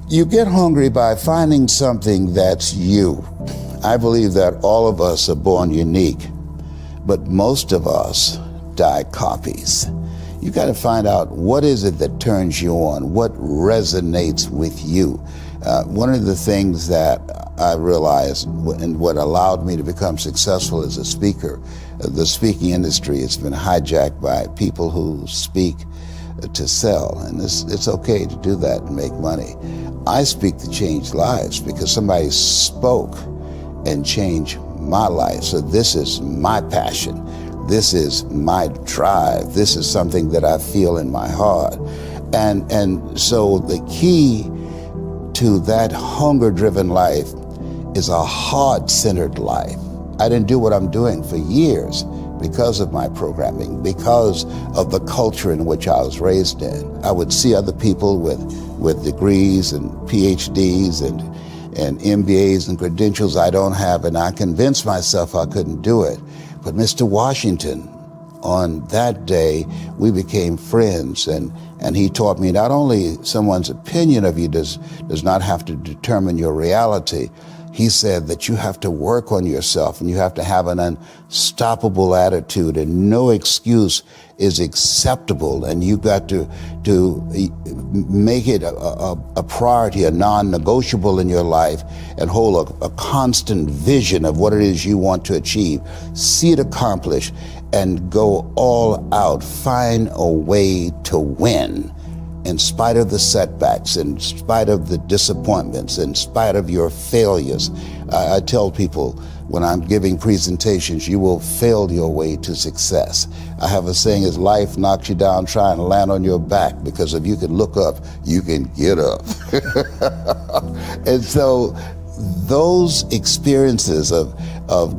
You get hungry by finding something that's you. I believe that all of us are born unique, but most of us die copies. You got to find out what is it that turns you on, what resonates with you. One of the things that I realized and what allowed me to become successful as a speaker, the speaking industry has been hijacked by people who speak to sell, and it's okay to do that and make money. I speak to change lives because somebody spoke and changed my life. So this is my passion. This is my drive. This is something that I feel in my heart. And so the key to that hunger-driven life is a heart-centered life. I didn't do what I'm doing for years because of my programming, because of the culture in which I was raised in. I would see other people with degrees and PhDs and MBAs and credentials I don't have, and I convinced myself I couldn't do it. But Mr. Washington, on that day, we became friends, and he taught me not only someone's opinion of you does not have to determine your reality. He said that you have to work on yourself and you have to have an unstoppable attitude, and no excuse is acceptable, and you got to make it a priority, a non-negotiable in your life, and hold a constant vision of what it is you want to achieve. See it accomplished and go all out. Find a way to win. In spite of the setbacks, in spite of the disappointments, in spite of your failures. I tell people when I'm giving presentations, you will fail your way to success. I have a saying, as life knocks you down, try and land on your back, because if you can look up, you can get up. And so those experiences of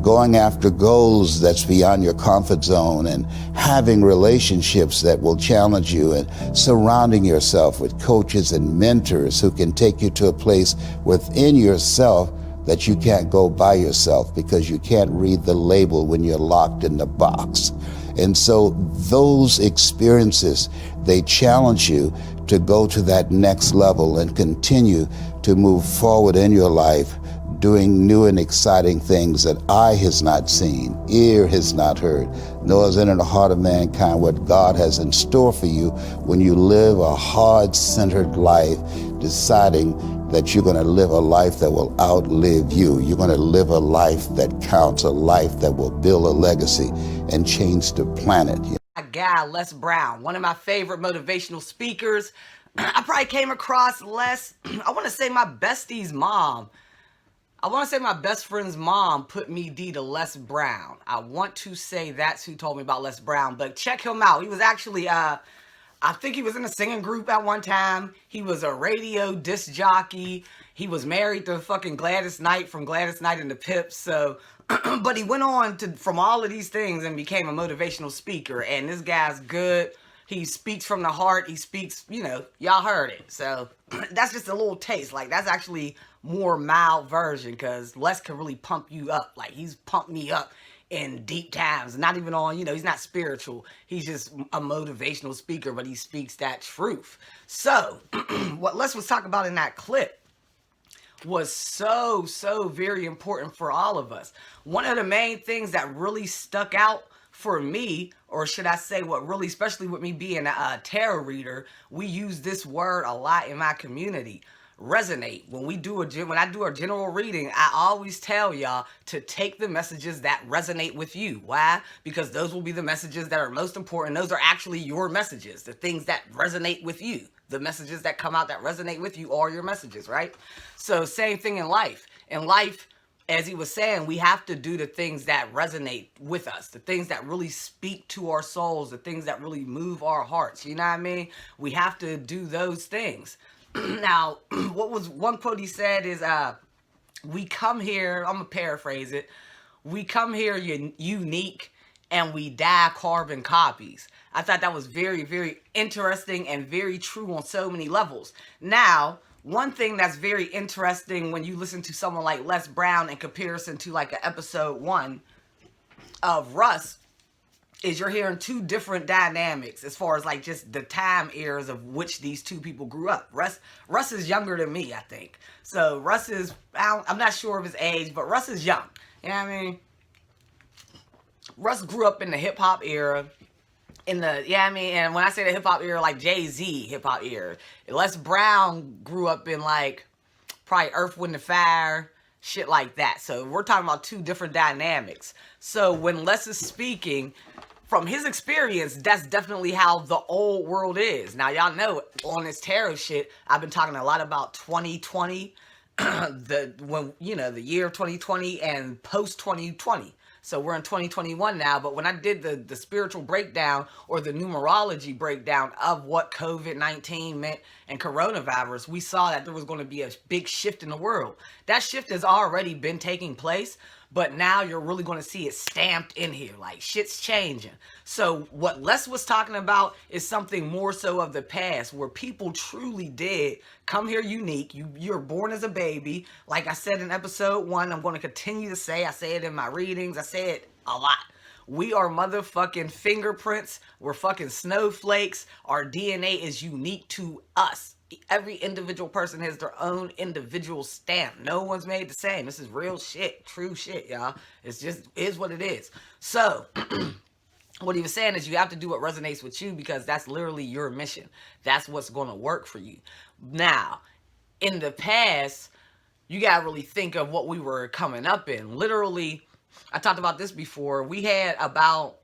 going after goals that's beyond your comfort zone, and having relationships that will challenge you, and surrounding yourself with coaches and mentors who can take you to a place within yourself that you can't go by yourself, because you can't read the label when you're locked in the box. And so those experiences, they challenge you to go to that next level and continue to move forward in your life, doing new and exciting things that eye has not seen, ear has not heard, nor is in the heart of mankind what God has in store for you when you live a heart-centered life, deciding that you're going to live a life that will outlive you. You're going to live a life that counts, a life that will build a legacy and change the planet. My guy, Les Brown, one of my favorite motivational speakers. I probably came across Les, I want to say my bestie's mom. I want to say my best friend's mom put me to Les Brown. I want to say that's who told me about Les Brown, but check him out. He was actually, I think he was in a singing group at one time. He was a radio disc jockey. He was married to fucking Gladys Knight from Gladys Knight and the Pips. So, but he went on to from all of these things and became a motivational speaker. And this guy's good. He speaks from the heart. He speaks, y'all heard it. So that's just a little taste. Like, that's actually more mild version, because Les can really pump you up. Like, he's pumped me up in deep times. Not even on, he's not spiritual. He's just a motivational speaker, but he speaks that truth. So what Les was talking about in that clip was so very important for all of us. One of the main things that really stuck out for me, or should I say what really, especially with me being a tarot reader, we use this word a lot in my community. Resonate. When I do a general reading, I always tell y'all to take the messages that resonate with you. Why? Because those will be the messages that are most important. Those are actually your messages, the things that resonate with you. The messages that come out that resonate with you are your messages, right? So same thing in life. In life, as he was saying, we have to do the things that resonate with us, the things that really speak to our souls, the things that really move our hearts. You know what I mean? We have to do those things. Now, what was one quote he said is, we come here, I'm going to paraphrase it, we come here unique and we die carbon copies. I thought that was very, very interesting and very true on so many levels. Now, one thing that's very interesting when you listen to someone like Les Brown in comparison to like an episode 1 of Russ, is you're hearing two different dynamics as far as like just the time eras of which these two people grew up. Russ is younger than me, I think. So Russ is, I'm not sure of his age, but Russ is young. You know what I mean? Russ grew up in the hip hop era. And when I say the hip hop era, like Jay-Z hip hop era. Les Brown grew up in like probably Earth, Wind, and Fire, shit like that. So we're talking about two different dynamics. So when Les is speaking, from his experience, that's definitely how the old world is. Now, y'all know on this tarot shit, I've been talking a lot about 2020, the year of 2020 and post 2020. So we're in 2021 now, but when I did the spiritual breakdown or the numerology breakdown of what COVID-19 meant and coronavirus, we saw that there was going to be a big shift in the world. That shift has already been taking place, but now you're really going to see it stamped in here. Like, shit's changing. So what Les was talking about is something more so of the past, where people truly did come here unique. You're born as a baby. Like I said in episode 1, I'm going to continue to say, I say it in my readings, I say it a lot. We are motherfucking fingerprints. We're fucking snowflakes. Our DNA is unique to us. Every individual person has their own individual stamp. No one's made the same. This is real shit. True shit, y'all. It's just is what it is. So, what he was saying is you have to do what resonates with you, because that's literally your mission. That's what's going to work for you. Now, in the past, you got to really think of what we were coming up in. Literally, I talked about this before. We had about,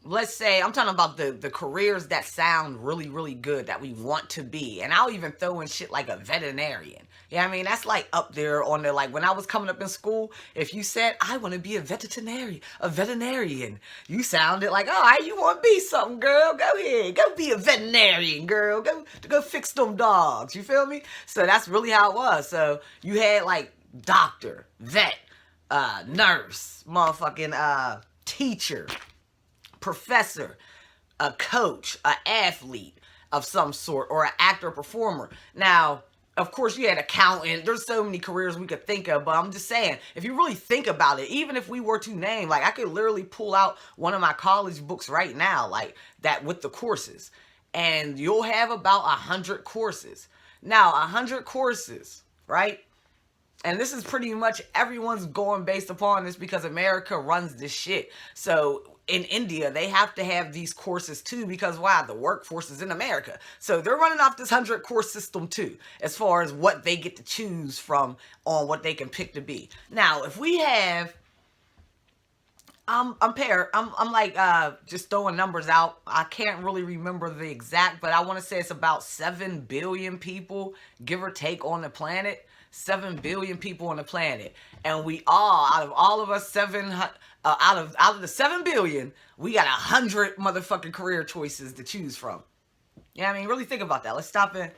let's say, I'm talking about the careers that sound really, really good, that we want to be. And I'll even throw in shit like a veterinarian. Yeah, I mean, that's like up there on the, like, when I was coming up in school, if you said, I want to be a veterinarian, you sounded like, oh, you want to be something, girl. Go ahead. Go be a veterinarian, girl. Go fix them dogs. You feel me? So that's really how it was. So you had like doctor, vet, nurse, motherfucking teacher, professor, a coach, an athlete of some sort, or an actor, performer. Now, of course, you had accountant. There's so many careers we could think of, but I'm just saying, if you really think about it, even if we were to name, like, I could literally pull out one of my college books right now, like that, with the courses, and you'll have about 100 courses. Now, 100 courses, right? And this is pretty much everyone's going based upon this, because America runs this shit. So in India, they have to have these courses too, because why? The workforce is in America. So they're running off this 100 course system too, as far as what they get to choose from on what they can pick to be. Now, if we have, I'm like just throwing numbers out. I can't really remember the exact, but I want to say it's about 7 billion people, give or take, on the planet. 7 billion people on the planet, and we all, out of all of us, out of the 7 billion, we got 100 motherfucking career choices to choose from. You know what I mean? Really think about that. Let's stop and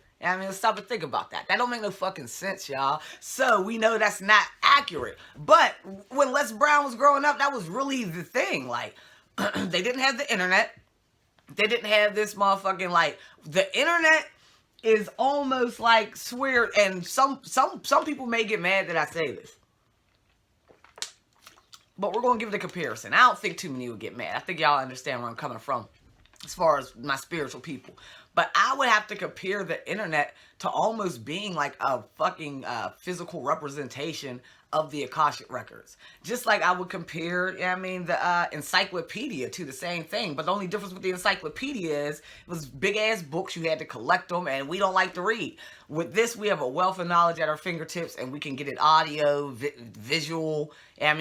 think about that. That don't make no fucking sense, y'all. So we know that's not accurate. But when Les Brown was growing up, that was really the thing. Like, they didn't have the internet. They didn't have this motherfucking, like, the internet is almost like, swear, and some people may get mad that I say this, but we're going to give it a comparison. I don't think too many would get mad. I think y'all understand where I'm coming from as far as my spiritual people. But I would have to compare the internet to almost being like a fucking physical representation of the Akashic records. Just like I would compare, the encyclopedia to the same thing. But the only difference with the encyclopedia is it was big ass books. You had to collect them, and we don't like to read. With this, we have a wealth of knowledge at our fingertips, and we can get it audio, visual,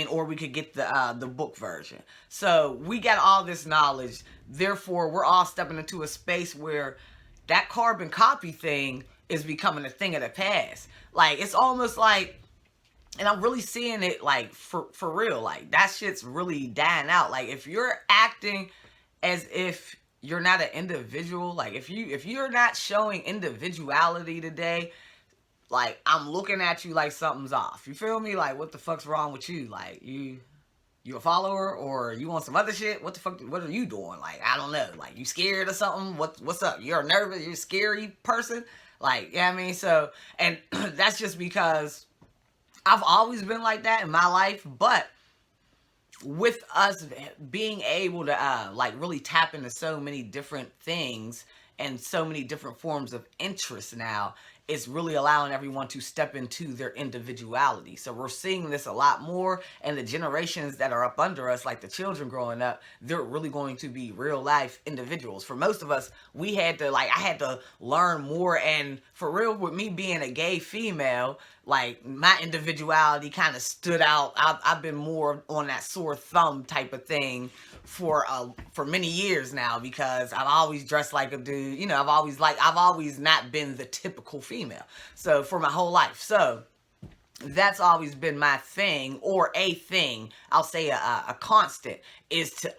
or we could get the book version. So we got all this knowledge. Therefore, we're all stepping into a space where that carbon copy thing is becoming a thing of the past. Like, it's almost like, and I'm really seeing it, like, for real, like, that shit's really dying out. Like, if you're acting as if you're not an individual, like, if you're not showing individuality today, like, I'm looking at you like something's off. You feel me? Like, what the fuck's wrong with you? Like, you a follower, or you want some other shit? What the fuck, what are you doing? Like, I don't know. Like, you scared or something? What's up? You're nervous? You're a scary person? Like, you know what I mean? So, and that's just because I've always been like that in my life, but with us being able to like really tap into so many different things and so many different forms of interest now, it's really allowing everyone to step into their individuality. So we're seeing this a lot more, and the generations that are up under us, like the children growing up, they're really going to be real life individuals. For most of us, we had to I had to learn more, and for real, with me being a gay female, like my individuality kind of stood out. I've been more on that sore thumb type of thing for many years now, because I've always dressed like a dude. You know, I've always not been the typical female. So for my whole life. So that's always been my thing, or a thing. I'll say a constant is to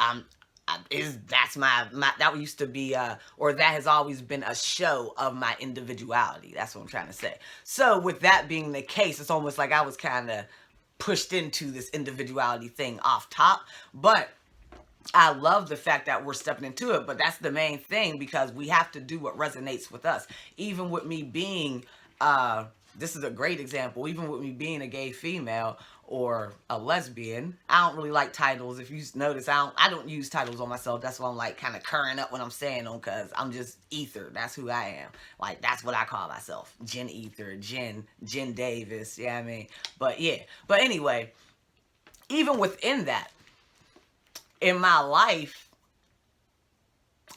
that's my that used to be or that has always been a show of my individuality. That's what I'm trying to say. So with that being the case, it's almost like I was kind of pushed into this individuality thing off top, but I love the fact that we're stepping into it. But that's the main thing, because we have to do what resonates with us. Even with me being this is a great example. Even with me being a gay female or a lesbian, I don't really like titles. If you notice, I don't use titles on myself. That's why I'm like kind of curring up when I'm saying them, because I'm just Ether. That's who I am. Like, that's what I call myself. Jen Ether, Jen Davis. Yeah, I mean, but yeah. But anyway, even within that, in my life,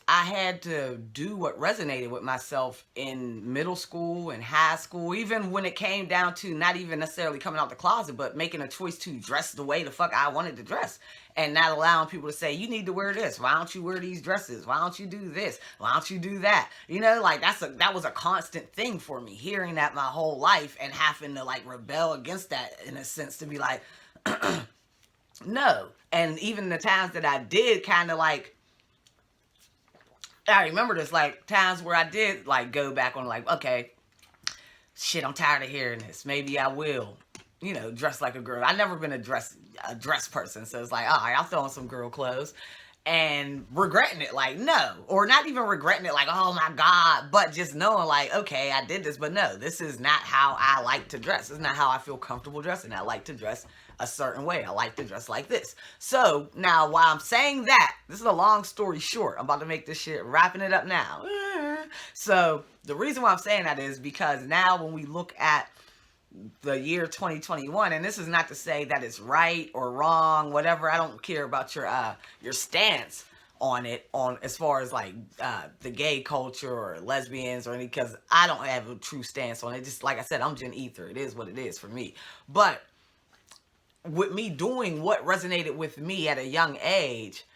I had to do what resonated with myself in middle school and high school, even when it came down to not even necessarily coming out the closet, but making a choice to dress the way the fuck I wanted to dress, and not allowing people to say, you need to wear this. Why don't you wear these dresses? Why don't you do this? Why don't you do that? You know, like that was a constant thing for me, hearing that my whole life and having to like rebel against that in a sense, to be like, no. And even the times that I did kind of like, I remember this, like, times where I did, like, go back on, like, okay, shit, I'm tired of hearing this. Maybe I will, you know, dress like a girl. I've never been a dress person, so it's like, all right, I'll throw on some girl clothes. And regretting it, like, no. Or not even regretting it, like, oh, my God. But just knowing, like, okay, I did this, but no, this is not how I like to dress. It's not how I feel comfortable dressing. I like to dress a certain way. I like to dress like this. So now, while I'm saying that, this is a long story short. I'm about to make this shit, wrapping it up now. So the reason why I'm saying that is because now when we look at the year 2021, and this is not to say that it's right or wrong, whatever. I don't care about your stance on it, on as far as like the gay culture or lesbians or any, because I don't have a true stance on it. Just like I said, I'm Jen Ether. It is what it is for me. But with me doing what resonated with me at a young age,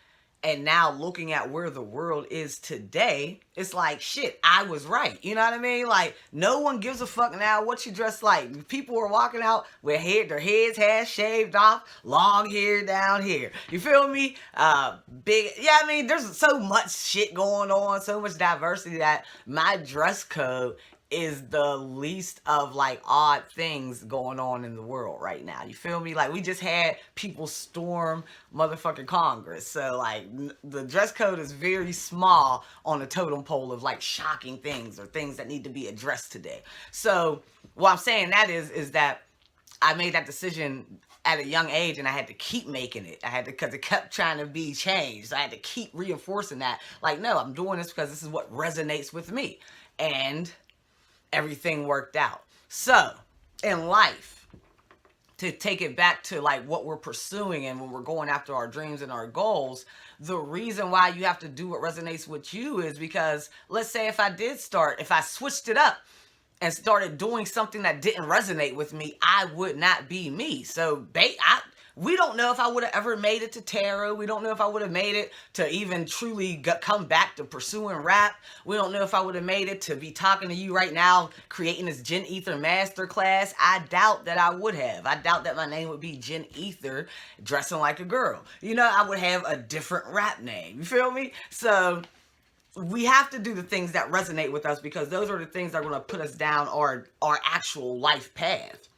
and now looking at where the world is today, it's like, shit, I was right. You know what I mean? Like, no one gives a fuck now what you dress like. People are walking out with their heads half shaved off, long hair down here. You feel me? Big, yeah, I mean, there's so much shit going on, so much diversity, that my dress code is the least of like odd things going on in the world right now. You feel me? Like, we just had people storm motherfucking Congress. So like the dress code is very small on the totem pole of like shocking things or things that need to be addressed today. So what I'm saying that is that I made that decision at a young age, and I had to keep making it. I had to, because it kept trying to be changed. I had to keep reinforcing that. Like, no, I'm doing this because this is what resonates with me. And everything worked out. So, in life, to take it back to like what we're pursuing and when we're going after our dreams and our goals, the reason why you have to do what resonates with you is because, let's say if I switched it up and started doing something that didn't resonate with me, I would not be me. So, we don't know if I would have ever made it to tarot. We don't know if I would have made it to even truly come back to pursuing rap. We don't know if I would have made it to be talking to you right now, creating this Jen Ether masterclass. I doubt that I would have. I doubt that my name would be Jen Ether, dressing like a girl. You know, I would have a different rap name. You feel me? So we have to do the things that resonate with us, because those are the things that are going to put us down our actual life path.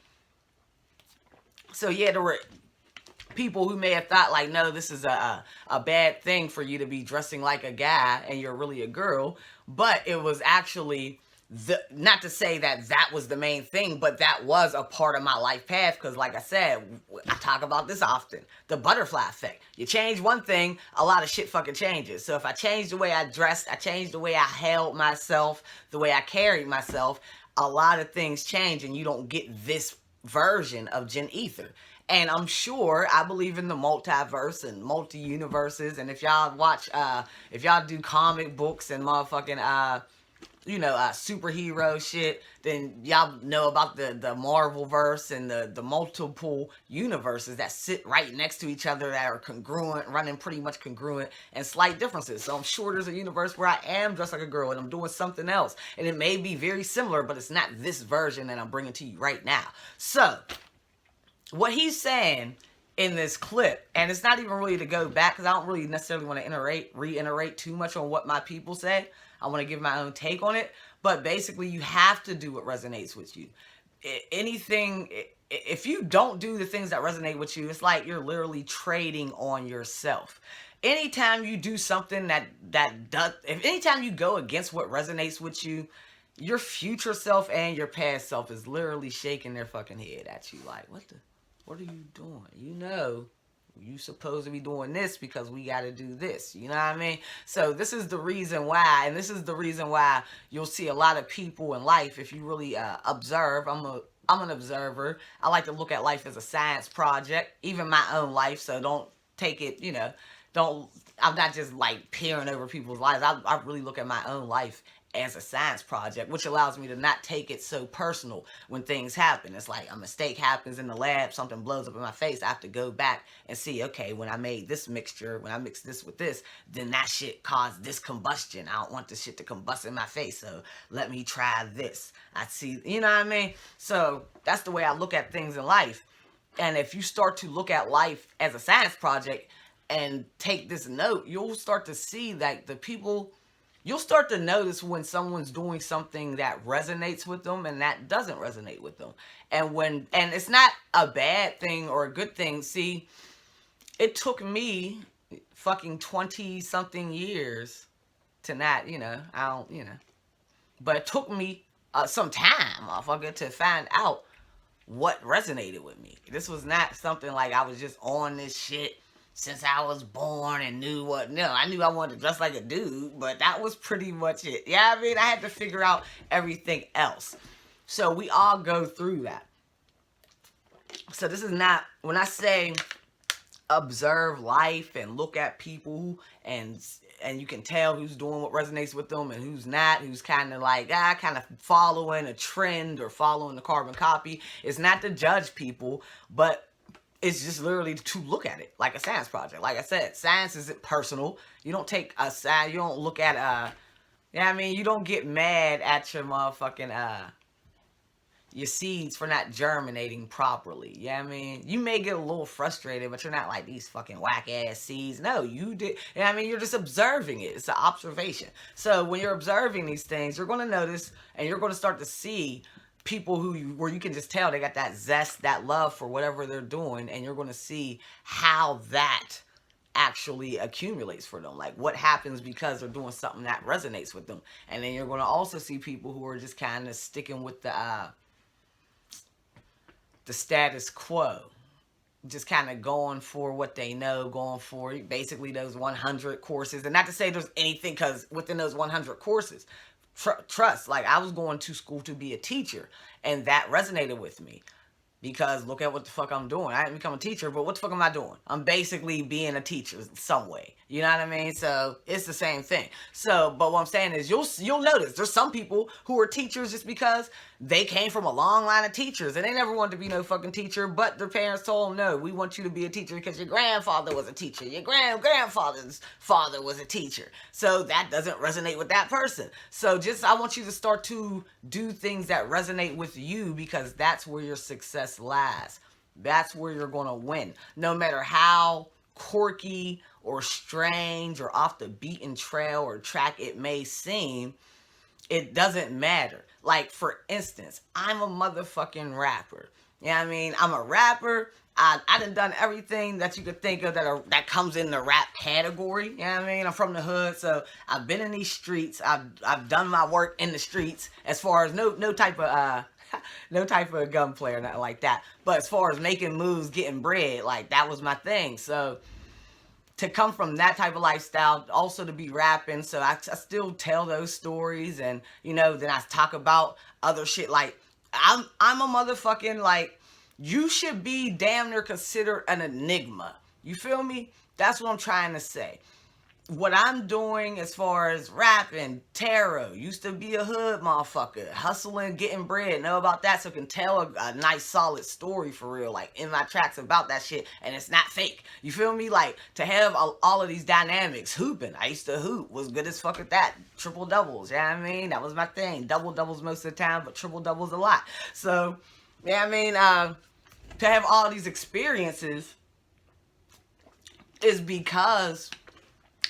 So yeah, there were people who may have thought like, no, this is a bad thing for you to be dressing like a guy and you're really a girl, but it was actually not to say that that was the main thing, but that was a part of my life path. Because like I said, I talk about this often, the butterfly effect. You change one thing, a lot of shit fucking changes. So if I changed the way I dressed, I changed the way I held myself, the way I carried myself, a lot of things change, and you don't get this version of Gen Ether. And I'm sure, I believe in the multiverse and multi-universes. And if y'all watch, if y'all do comic books and motherfucking, superhero shit, then y'all know about the Marvel verse and the multiple universes that sit right next to each other that are congruent, running pretty much congruent, and slight differences. So I'm sure there's a universe where I am dressed like a girl and I'm doing something else, and it may be very similar, but it's not this version that I'm bringing to you right now. So what he's saying in this clip, and it's not even really to go back, because I don't really necessarily want to reiterate too much on what my people say. I want to give my own take on it. But basically, you have to do what resonates with you. If you don't do the things that resonate with you, it's like you're literally trading on yourself. Anytime you do something anytime you go against what resonates with you, your future self and your past self is literally shaking their fucking head at you like, what are you doing? You supposed to be doing this because we got to do this. You know what I mean? So this is the reason why, and this is the reason why you'll see a lot of people in life, if you really observe. I'm an observer. I like to look at life as a science project, even my own life. So don't take it, I'm not just like peering over people's lives. I really look at my own life as a science project, which allows me to not take it so personal when things happen. It's like a mistake happens in the lab, something blows up in my face. I have to go back and see, okay, when I made this mixture, when I mixed this with this, then that shit caused this combustion. I don't want this shit to combust in my face, so let me try this. I see, you know what I mean? So that's the way I look at things in life. And if you start to look at life as a science project and take this note, you'll start to see that you'll start to notice when someone's doing something that resonates with them and that doesn't resonate with them. And it's not a bad thing or a good thing. See, it took me fucking 20 something years to not, but it took me some time, motherfucker, to find out what resonated with me. This was not something like I was just on this shit since I was born and I knew I wanted to dress like a dude, but that was pretty much it. Yeah, I mean, I had to figure out everything else. So we all go through that. So this is not, when I say observe life and look at people and you can tell who's doing what resonates with them and who's not, who's kind of like, kind of following a trend or following the carbon copy. It's not to judge people, but it's just literally to look at it like a science project. Like I said, science isn't personal. You don't take a science, you don't look at, you don't get mad at your motherfucking, your seeds for not germinating properly. You know what I mean? You may get a little frustrated, but you're not like these fucking whack-ass seeds. No, you did. You know what I mean? You're just observing it. It's an observation. So when you're observing these things, you're going to notice and you're going to start to see people where you can just tell they got that zest, that love for whatever they're doing, and you're going to see how that actually accumulates for them, like what happens because they're doing something that resonates with them. And then you're going to also see people who are just kind of sticking with the status quo, just kind of going for what they know, going for basically those 100 courses. And not to say there's anything, because within those 100 courses, trust, like I was going to school to be a teacher, and that resonated with me because look at what the fuck I'm doing. I didn't become a teacher, but what the fuck am I doing? I'm basically being a teacher some way. You know what I mean? So it's the same thing. So, but what I'm saying is you'll notice there's some people who are teachers just because they came from a long line of teachers and they never wanted to be no fucking teacher, but their parents told them, no, we want you to be a teacher because your grandfather was a teacher. Your grandfather's father was a teacher. So that doesn't resonate with that person. So I want you to start to do things that resonate with you, because that's where your success lies. That's where you're going to win. No matter how quirky or strange or off the beaten trail or track it may seem, it doesn't matter. Like, for instance, I'm a motherfucking rapper. You know what I mean? I'm a rapper. I done everything that you could think of that comes in the rap category. You know what I mean? I'm from the hood, so I've been in these streets. I've done my work in the streets as far as no type of no type of gunplay or nothing like that. But as far as making moves, getting bread, like that was my thing. So to come from that type of lifestyle, also to be rapping, so I still tell those stories, and then I talk about other shit. Like I'm a motherfucking, like, you should be damn near considered an enigma. You feel me? That's what I'm trying to say. What I'm doing as far as rapping, tarot, used to be a hood motherfucker, hustling, getting bread, know about that, so can tell a nice solid story for real, like in my tracks about that shit, and it's not fake. You feel me? Like, to have all of these dynamics, hooping, I used to hoop, was good as fuck at that, triple doubles, you know what I mean? That was my thing, double doubles most of the time, but triple doubles a lot. So, you know what I mean? To have all these experiences is because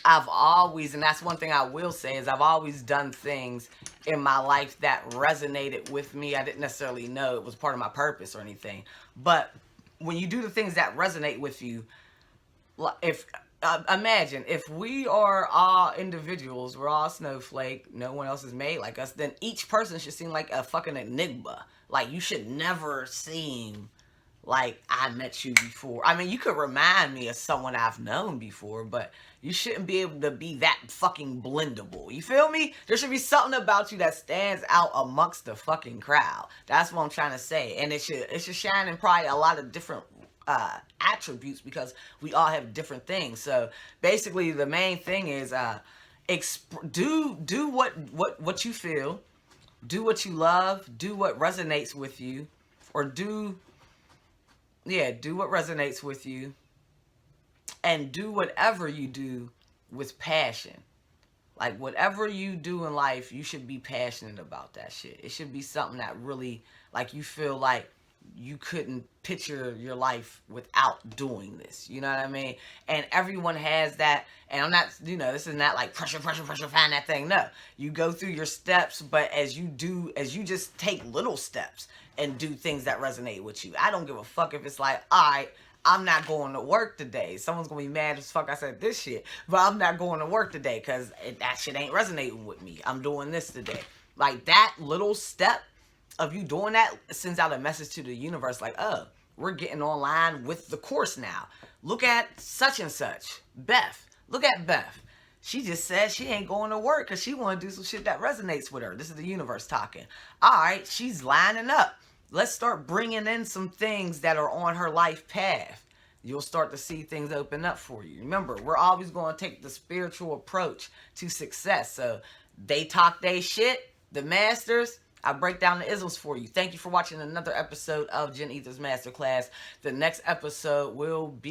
I've always, and that's one thing I will say, is I've always done things in my life that resonated with me. I didn't necessarily know it was part of my purpose or anything. But when you do the things that resonate with you, imagine if we are all individuals, we're all snowflake, no one else is made like us, then each person should seem like a fucking enigma. Like, you should never seem like I met you before. I mean, you could remind me of someone I've known before, but you shouldn't be able to be that fucking blendable. You feel me? There should be something about you that stands out amongst the fucking crowd. That's what I'm trying to say. And it should shine in probably a lot of different attributes, because we all have different things. So basically the main thing is do what you feel, do what you love, do what resonates with you, or do what resonates with you, and do whatever you do with passion. Like, whatever you do in life, you should be passionate about that shit. It should be something that really, like, you feel like you couldn't picture your life without doing this. You know what I mean? And everyone has that. And I'm not, this is not like pressure, find that thing. No. You go through your steps, but as you just take little steps and do things that resonate with you. I don't give a fuck if it's like, all right, I'm not going to work today. Someone's going to be mad as fuck I said this shit, but I'm not going to work today because that shit ain't resonating with me. I'm doing this today. Like, that little step of you doing that sends out a message to the universe like, oh, we're getting online with the course now. Look at such and such. Beth. Look at Beth. She just said she ain't going to work because she want to do some shit that resonates with her. This is the universe talking. All right, she's lining up. Let's start bringing in some things that are on her life path. You'll start to see things open up for you. Remember, we're always going to take the spiritual approach to success. So they talk they shit, the masters. I break down the isms for you. Thank you for watching another episode of Gen Ether's Masterclass. The next episode will be...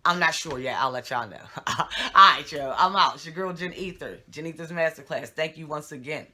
I'm not sure yet. I'll let y'all know. All right, yo. I'm out. It's your girl, Gen Ether. Gen Ether's Masterclass. Thank you once again.